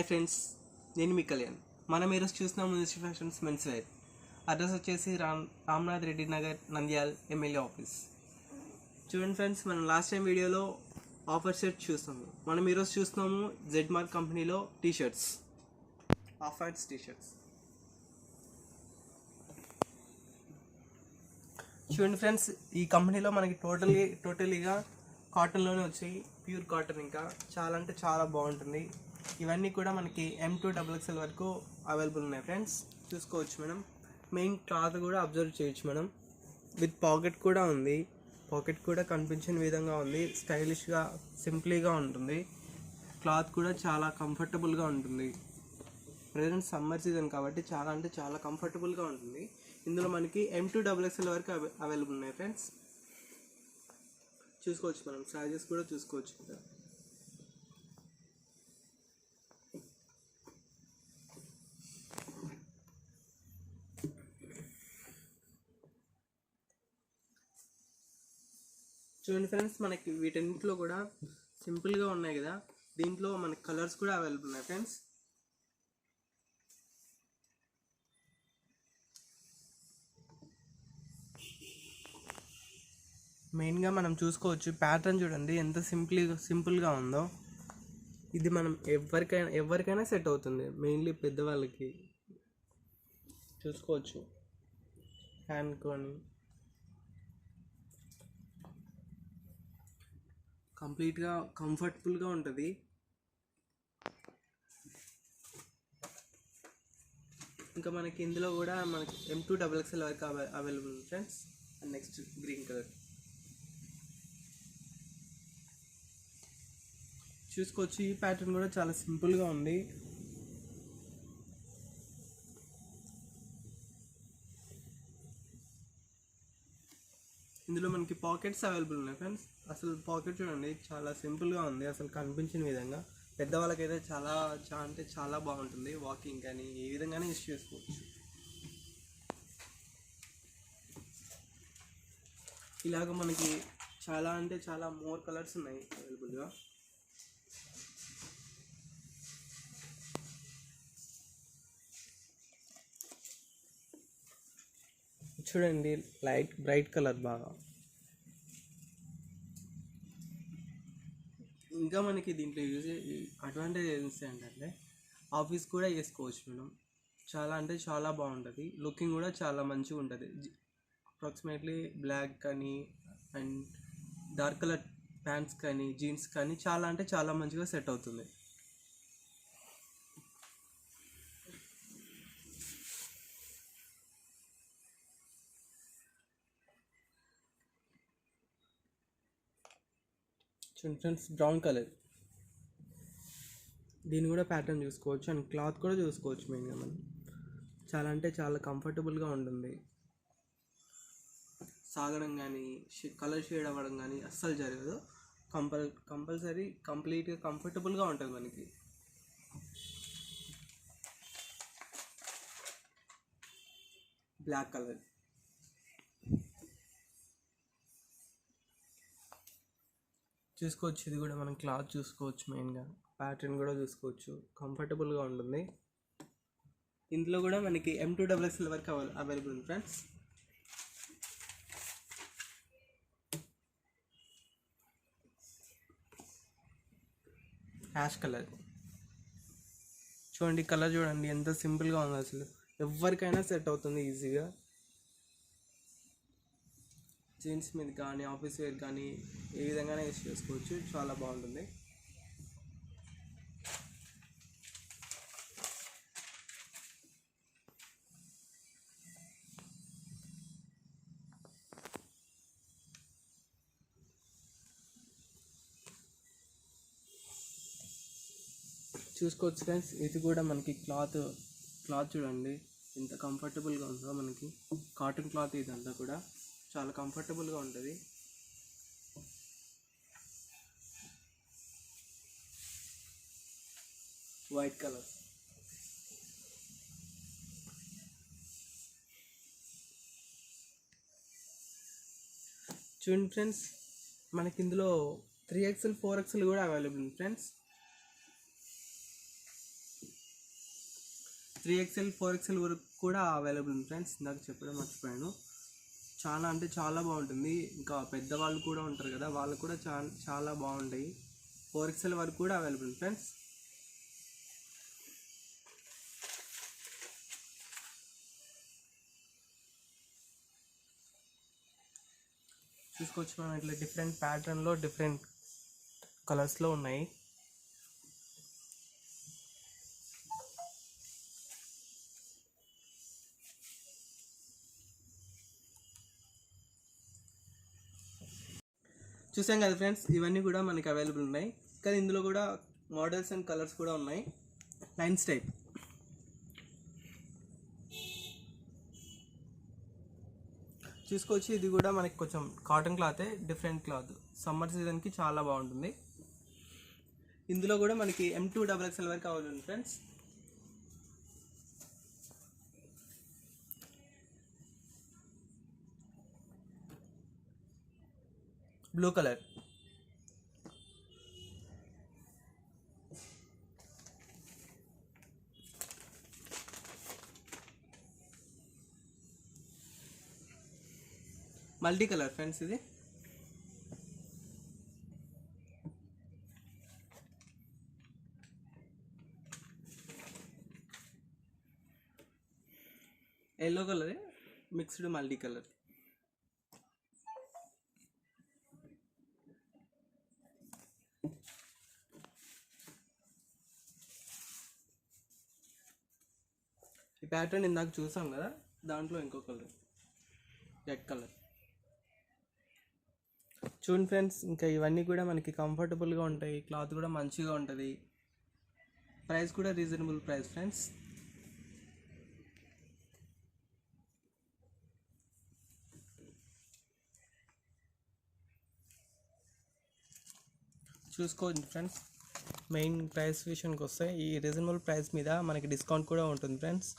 Hi friends, నేను మీ కళ్యాణ్. మనం ఈరోజు చూస్తున్నాం municipal fashions men's wear. Address వచ్చేసి రామ్నాథ్ రెడ్డి నగర్, నంద్యాల్ ఎమ్మెల్యే ఆఫీస్. చూడండి ఫ్రెండ్స్, మనం లాస్ట్ టైం వీడియోలో ఆఫర్ షర్ట్ చూస్తాము. మనం ఈరోజు చూస్తున్నాము జెడ్ మార్క్ కంపెనీలో టీషర్ట్స్, ఆఫ్ వైట్స్ టీషర్ట్స్. చూడండి ఫ్రెండ్స్, ఈ కంపెనీలో మనకి టోటలీగా కాటన్లోనే వచ్చాయి. ప్యూర్ కాటన్, ఇంకా చాలా అంటే చాలా బాగుంటుంది. ఇవన్నీ కూడా మనకి M2XXL వరకు అవైలబుల్ ఉన్నాయి ఫ్రెండ్స్. చూసుకోవచ్చు మనం. మెయిన్ క్లాత్ కూడా అబ్జర్వ్ చేయొచ్చు మనం. విత్ పాకెట్ కూడా ఉంది. పాకెట్ కూడా కనిపించని విధంగా ఉంది. స్టైలిష్గా, సింప్లీగా ఉంటుంది. క్లాత్ కూడా చాలా కంఫర్టబుల్గా ఉంటుంది. ప్రజెంట్ సమ్మర్ సీజన్ కాబట్టి చాలా అంటే చాలా కంఫర్టబుల్గా ఉంటుంది. ఇందులో మనకి M2XXL వరకు అవైలబుల్ ఉన్నాయి ఫ్రెండ్స్. చూసుకోవచ్చు మనం. సైజెస్ కూడా చూసుకోవచ్చు. చూడండి ఫ్రెండ్స్, మనకి వీటన్నింటిలో కూడా సింపుల్గా ఉన్నాయి కదా. దీంట్లో మనకి కలర్స్ కూడా అవైలబుల్ ఉన్నాయి ఫ్రెండ్స్. మెయిన్గా మనం చూసుకోవచ్చు, ప్యాటర్న్ చూడండి ఎంత సింపుల్గా ఉందో. ఇది మనం ఎవరికైనా సెట్ అవుతుంది. మెయిన్లీ పెద్దవాళ్ళకి చూసుకోవచ్చు. హ్యాండ్ కొని కంప్లీట్గా కంఫర్టబుల్గా ఉంటుంది. ఇంకా మనకి ఇందులో కూడా మనకి M2XXL వరకు available friends. And next green colour చూసుకోవచ్చు. ఈ ప్యాటర్న్ కూడా చాలా సింపుల్గా ఉంది. ఇందులో మనకి పాకెట్స్ అవైలబుల్ ఉన్నాయి ఫ్రెండ్స్. అసలు పాకెట్ చూడండి, చాలా సింపుల్గా ఉంది. అసలు కనిపించిన విధంగా పెద్దవాళ్ళకైతే చాలా అంటే చాలా బాగుంటుంది. వాకింగ్ కానీ ఏ విధంగానే యూస్ చేసుకోవచ్చు. ఇలాగ మనకి చాలా అంటే చాలా మోర్ కలర్స్ ఉన్నాయి అవైలబుల్గా. చూడండి, బ్రైట్ కలర్ బాగా. ఇంకా మనకి దీంట్లో అడ్వాంటేజ్ ఏంటంటే ఆఫీస్ కూడా వేసుకోవచ్చు మనం. చాలా అంటే చాలా బాగుంటుంది. లుకింగ్ కూడా చాలా మంచిగా ఉంటుంది. అప్రాక్సిమేట్లీ బ్లాక్ కానీ అండ్ డార్క్ కలర్ ప్యాంట్స్ కానీ జీన్స్ కానీ చాలా అంటే చాలా మంచిగా సెట్ అవుతుంది. Friends, brown colour. దీన్ని కూడా ప్యాటర్న్ చూసుకోవచ్చు అండ్ క్లాత్ కూడా చూసుకోవచ్చు. మెయిన్గా మనం చాలా అంటే చాలా కంఫర్టబుల్గా ఉంటుంది. సాగడం కానీ కలర్ షేడ్ అవ్వడం కానీ అస్సలు జరగదు. కంపల్సరీ కంప్లీట్గా కంఫర్టబుల్గా ఉంటుంది మనకి. బ్లాక్ కలర్ చూసుకోవచ్చు. ఇది కూడా మనం క్లాత్ చూసుకోవచ్చు. మెయిన్గా ప్యాటర్న్ కూడా చూసుకోవచ్చు. కంఫర్టబుల్గా ఉంటుంది. ఇందులో కూడా మనకి M2XXL వరకు అవైలబుల్ ఉంది ఫ్రెండ్స్. యాష్ కలర్ చూడండి. కలర్ చూడండి ఎంత సింపుల్గా ఉంది. అసలు ఎవరికైనా సెట్ అవుతుంది ఈజీగా. జీన్స్ మీద కానీ ఆఫీస్ వేర్ కానీ ఏ విధంగానే యూస్ చేసుకోవచ్చు. చాలా బాగుంటుంది. చూసుకోవచ్చు ఫ్రెండ్స్. ఇది కూడా మనకి క్లాత్ చూడండి ఎంత కంఫర్టబుల్గా ఉందో. మనకి కాటన్ క్లాత్ ఇదంతా కూడా చాలా కంఫర్టబుల్గా ఉంటుంది. వైట్ కలర్ చూడండి ఫ్రెండ్స్, మనకి ఇందులో 3XL 4XL కూడా అవైలబుల్ ఉంది ఫ్రెండ్స్. 3XL 4XL వరకు కూడా అవైలబుల్ ఉంది ఫ్రెండ్స్. ఇందాక చెప్పడం మర్చిపోయాను. చాలా అంటే చాలా బాగుంటుంది. ఇంకా పెద్దవాళ్ళు కూడా ఉంటారు కదా, వాళ్ళు కూడా చాలా బాగుంటాయి. 4XL వరకు కూడా అవైలబుల్ ఫ్రెండ్స్. చూసుకోవచ్చు మనం ఇట్లా డిఫరెంట్ ప్యాటర్న్లో డిఫరెంట్ కలర్స్లో ఉన్నాయి. చూసాం కదా ఫ్రెండ్స్, ఇవన్నీ కూడా మనకి అవైలబుల్ ఉన్నాయి. కానీ ఇందులో కూడా మోడల్స్ అండ్ కలర్స్ కూడా ఉన్నాయి. లైన్స్ టైప్ చూసుకోవచ్చు. ఇది కూడా మనకి కొంచెం కాటన్ క్లాతే, డిఫరెంట్ క్లాత్, సమ్మర్ సీజన్కి చాలా బాగుంటుంది. ఇందులో కూడా మనకి M2XXL వరకు అవైలబుల్ ఉంది friends. Blue colour, multi colour friends. ఇది yellow colour mixed multi colour. ఈ ప్యాటర్న్ ఇందాక చూసాం కదా, దాంట్లో ఇంకో కలర్ రెడ్ కలర్. చూడండి ఫ్రెండ్స్, ఇంకా ఇవన్నీ కూడా మనకి కంఫర్టబుల్గా ఉంటాయి, క్లాత్ కూడా మంచిగా ఉంటుంది, ప్రైస్ కూడా రీజనబుల్ ప్రైస్ ఫ్రెండ్స్. చూసుకోండి ఫ్రెండ్స్, మెయిన్ ప్రైస్ విషయానికి వస్తే ఈ రీజనబుల్ ప్రైస్ మీద మనకి డిస్కౌంట్ కూడా ఉంటుంది ఫ్రెండ్స్.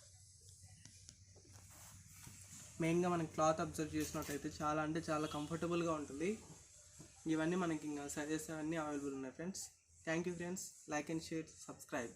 మెయిన్గా మనకి క్లాత్ అబ్జర్వ్ చేసినట్టయితే చాలా అంటే చాలా కంఫర్టబుల్గా ఉంటుంది. ఇవన్నీ మనకి ఇంకా సైజెస్ అన్నీ అవైలబుల్ ఉన్నాయి friends. Thank you friends. Like and share, subscribe.